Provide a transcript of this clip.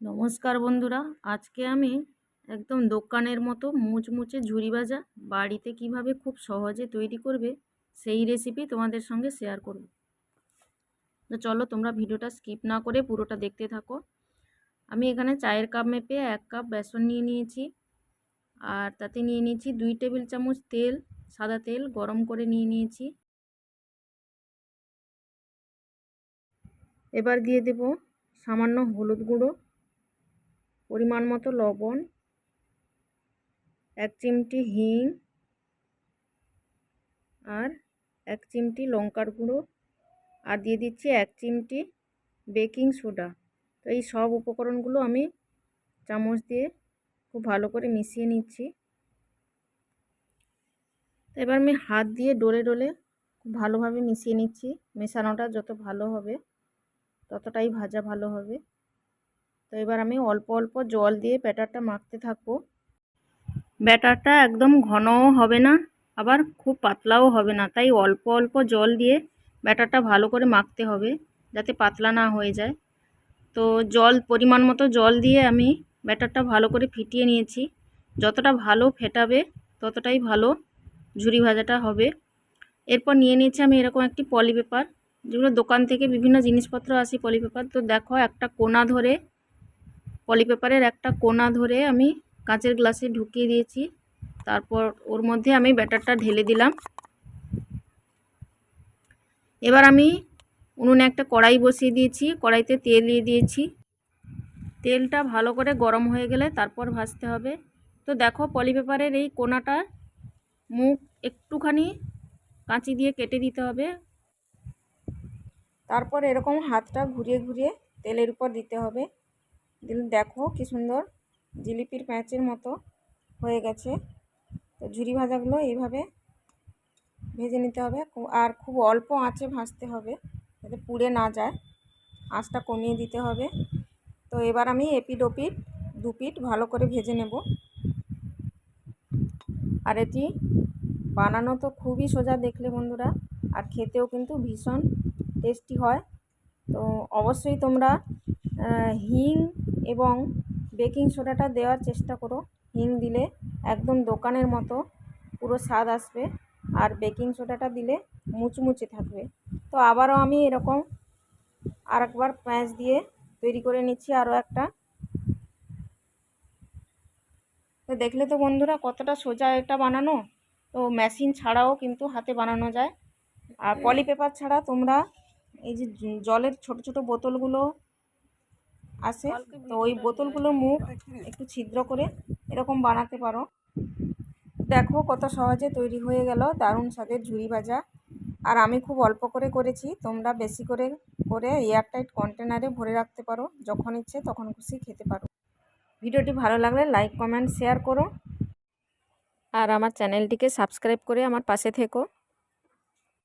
নমস্কার বন্ধুরা, আজকে আমি একদম দোকানের মতো মুচমুচে ঝুরি ভাজা বাড়িতে কিভাবে খুব সহজে তৈরি করবে সেই রেসিপি তোমাদের সঙ্গে শেয়ার করব। তো চলো তোমরা ভিডিওটা স্কিপ না করে পুরোটা দেখতে থাকো। আমি এখানে চায়ের কাপ মেপে 1 কাপ বেসন নিয়ে নিয়েছি, আর তাতে নিয়ে নিয়েছি 2 টেবিল চামচ তেল, সাদা তেল গরম করে নিয়ে নিয়েছি। এবার দিয়ে দেব সামান্য হলুদ গুঁড়ো, পরিমাণ মতো লবণ, 1 চিমটি হিং আর 1 চিমটি লঙ্কার গুঁড়ো, আর দিয়ে দিচ্ছি 1 চিমটি বেকিং সোডা। তো এই সব উপকরণগুলো আমি চামচ দিয়ে খুব ভালো করে মিশিয়ে নিচ্ছি। তো এবার আমি হাত দিয়ে ডলে ডলে খুব ভালোভাবে মিশিয়ে নিচ্ছি। মেশানোটা যত ভালো হবে ততটাই ভাজা ভালো হবে। তো এবার আমি অল্প অল্প জল দিয়ে ব্যাটারটা মাখতে থাকবো। ব্যাটারটা একদম ঘনও হবে না, আবার খুব পাতলাও হবে না, তাই অল্প অল্প জল দিয়ে ব্যাটারটা ভালো করে মাখতে হবে যাতে পাতলা না হয়ে যায়। তো পরিমাণ মতো জল দিয়ে আমি ব্যাটারটা ভালো করে ফিটিয়ে নিয়েছি। যতটা ভালো ফেটাবে ততটাই ভালো ঝুরি ভাজাটা হবে। এরপর নিয়ে নিয়েছি আমি এরকম একটি পলি পেপার, যেগুলো দোকান থেকে বিভিন্ন জিনিসপত্র আসে পলি পেপার। তো দেখো একটা কোনা ধরে, পলি পেপারের একটা কোনা ধরে আমি কাঁচের গ্লাসে ঢুকিয়ে দিয়েছি। তারপর ওর মধ্যে আমি ব্যাটারটা ঢেলে দিলাম। এবার আমি উনুনে একটা কড়াই বসিয়ে দিয়েছি, কড়াইতে তেল দিয়ে দিয়েছি। তেলটা ভালো করে গরম হয়ে গেলে তারপর ভাজতে হবে। তো দেখো পলি পেপারের এই কোনাটা মুখ একটুখানি কাঁচি দিয়ে কেটে দিতে হবে। তারপর এরকম হাতটা ঘুরিয়ে ঘুরিয়ে তেলের উপর দিতে হবে। দিলে দেখো কি সুন্দর জিলিপির প্যাঁচের মতো হয়ে গেছে। তো ঝুরি ভাজাগুলো এইভাবে ভেজে নিতে হবে, আর খুব অল্প আঁচে ভাজতে হবে যাতে পুড়ে না যায়। আঁচটা কমিয়ে দিতে হবে। তো এবার আমি এপিট ওপিট দুপিট ভালো করে ভেজে নেব। আর এটি বানানো তো খুবই সোজা দেখলে বন্ধুরা, আর খেতেও কিন্তু ভীষণ টেস্টি হয়। তো অবশ্যই তোমরা হিং এবং বেকিং সোডাটা দেওয়ার চেষ্টা করো। হিং দিলে একদম দোকানের মতো পুরো স্বাদ আসবে, আর বেকিং সোডাটা দিলে মুচমুচে থাকবে। তো আবারও আমি এরকম আরেকবার প্যাঁচ দিয়ে তৈরি করে নিচ্ছি আরও একটা। তো দেখলে তো বন্ধুরা কতটা সোজা এটা বানানো। তো মেশিন ছাড়াও কিন্তু হাতে বানানো যায়। আর পলি পেপার ছাড়া তোমরা এই যে জলের ছোট ছোট বোতলগুলো আসে, তো ওই বোতলগুলোর মুখ একটু ছিদ্র করে এরকম বানাতে পারো। দেখো কত সহজে তৈরি হয়ে গেল দারুণ স্বাদের ঝুরি ভাজা। আর আমি খুব অল্প করে করেছি, তোমরা বেশি করে করে এয়ারটাইট কন্টেনারে ভরে রাখতে পারো, যখন ইচ্ছে তখন খুশি খেতে পারো। ভিডিওটি ভালো লাগলে লাইক কমেন্ট শেয়ার করো, আর আমার চ্যানেলটিকে সাবস্ক্রাইব করে আমার পাশে থেকো।